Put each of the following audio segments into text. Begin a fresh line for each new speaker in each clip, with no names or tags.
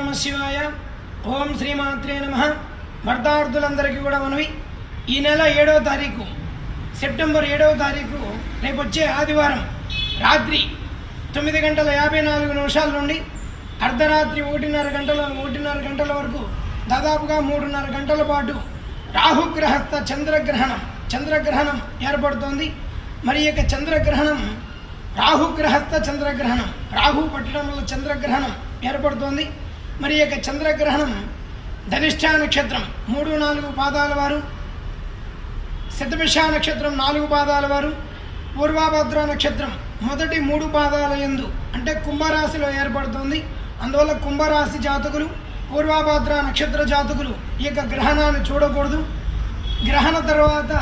నమ శివాయ. ఓం శ్రీమాత్రే నమః. భర్తార్థులందరికీ కూడా మనవి, ఈ నెల 7వ తారీఖు సెప్టెంబర్ 7వ తారీఖు రేపు వచ్చే ఆదివారం రాత్రి 9:54 నుండి అర్ధరాత్రి 1:30 గంటల వరకు దాదాపుగా 3:30 గంటల పాటు రాహుగ్రహస్థ చంద్రగ్రహణం ఏర్పడుతోంది. మరి యొక్క చంద్రగ్రహణం రాహుగ్రహస్థ చంద్రగ్రహణం, రాహు పట్టడం వల్ల చంద్రగ్రహణం ఏర్పడుతోంది. మరి యొక్క చంద్రగ్రహణం ధనిష్ఠ నక్షత్రం 3-4 పాదాల వారు, శతభిష నక్షత్రం 4 పాదాల వారు, పూర్వభద్ర నక్షత్రం మొదటి 3 పాదాల యందు అంటే కుంభరాశిలో ఏర్పడుతుంది. అందువల్ల కుంభరాశి జాతకులు, పూర్వభద్ర నక్షత్ర జాతకులు ఈ యొక్క గ్రహణాన్ని చూడకూడదు. గ్రహణ తర్వాత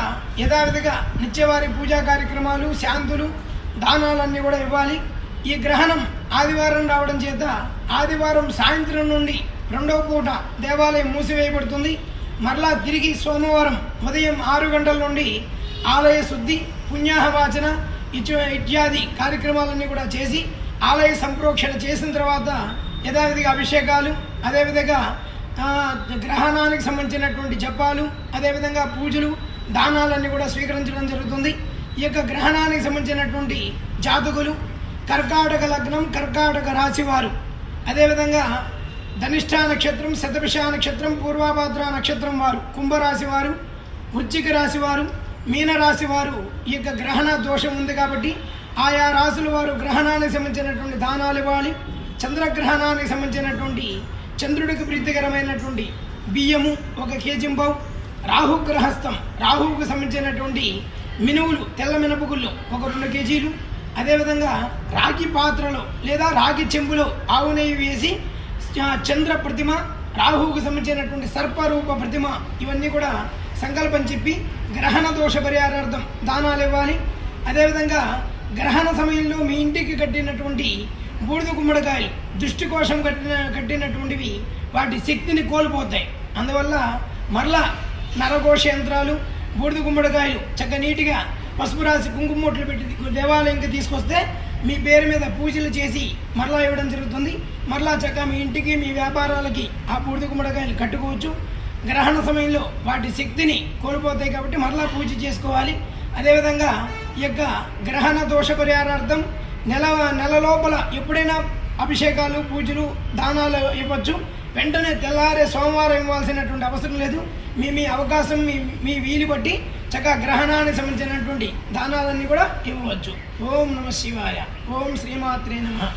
యథావిధిగా నిత్యవారి పూజా కార్యక్రమాలు, శాంతులు, దానాలన్నీ కూడా ఇవ్వాలి. ఈ గ్రహణం ఆదివారం రావడం చేత ఆదివారం సాయంత్రం నుండి 2వ పూట దేవాలయం మూసివేయబడుతుంది. మరలా తిరిగి సోమవారం ఉదయం 6 గంటల నుండి ఆలయ శుద్ధి, పుణ్యాహవాచన ఇత్యాది కార్యక్రమాలన్నీ కూడా చేసి ఆలయ సంప్రోక్షణ చేసిన తర్వాత యథావిధిగా అభిషేకాలు, అదేవిధంగా గ్రహణానికి సంబంధించినటువంటి జపాలు, అదేవిధంగా పూజలు, దానాలన్నీ కూడా స్వీకరించడం జరుగుతుంది. ఈ యొక్క గ్రహణానికి సంబంధించినటువంటి జాతకులు కర్కాటక లగ్నం, కర్కాటక రాశి వారు, అదేవిధంగా ధనిష్ఠ నక్షత్రం, శతభిష నక్షత్రం, పూర్వభద్ర నక్షత్రం వారు, కుంభరాశి వారు, వృశ్చిక రాశి వారు, మీనరాశి వారు ఈ యొక్క గ్రహణ దోషం ఉంది కాబట్టి ఆయా రాశుల వారు గ్రహణానికి సంబంధించినటువంటి దానాలు ఇవ్వాలి. చంద్రగ్రహణానికి సంబంధించినటువంటి చంద్రుడికి ప్రీతికరమైనటువంటి బియ్యము 1 కేజీ పావు, రాహుగ్రహస్థం రాహువుకు సంబంధించినటువంటి మినువులు, తెల్ల మినపగుళ్ళు 2 కేజీలు, అదేవిధంగా రాగి పాత్రలో లేదా రాగి చెంబులో ఆవు నెయ్యి వేసి చంద్ర ప్రతిమ, రాహువుకు సంబంధించినటువంటి సర్పరూప ప్రతిమ ఇవన్నీ కూడా సంకల్పం చెప్పి గ్రహణ దోష పరిహారార్థం దానాలు ఇవ్వాలి. అదేవిధంగా గ్రహణ సమయంలో మీ ఇంటికి కట్టినటువంటి బూడిద గుమ్మడికాయలు దృష్టి కోసం కట్టినటువంటివి వాటి శక్తిని కోల్పోతాయి. అందువల్ల మరలా నరఘోష యంత్రాలు, బూడిద గుమ్మడికాయలు చక్కగా నీటిగా పసుపు రాసి కుంకుమొట్లు పెట్టి దేవాలయంకి తీసుకొస్తే మీ పేరు మీద పూజలు చేసి మరలా ఇవ్వడం జరుగుతుంది. మరలా చక్కగా మీ ఇంటికి, మీ వ్యాపారాలకి ఆ బూడిద గుమ్మడికాయలు కట్టుకోవచ్చు. గ్రహణ సమయంలో వాటి శక్తిని కోల్పోతాయి కాబట్టి మరలా పూజ చేసుకోవాలి. అదేవిధంగా ఈ యొక్క గ్రహణ దోష పరిహారార్థం నెల లోపల ఎప్పుడైనా అభిషేకాలు, పూజలు, దానాలు ఇవ్వచ్చు. వెంటనే తెల్లారే సోమవారం ఇవ్వాల్సినటువంటి అవసరం లేదు. మీ అవకాశం, మీ వీలు బట్టి చక్కగా గ్రహణానికి సంబంధించినటువంటి దానాలన్నీ కూడా ఇవ్వవచ్చు. ఓం నమ శివాయ. ఓం శ్రీమాత్రే నమః.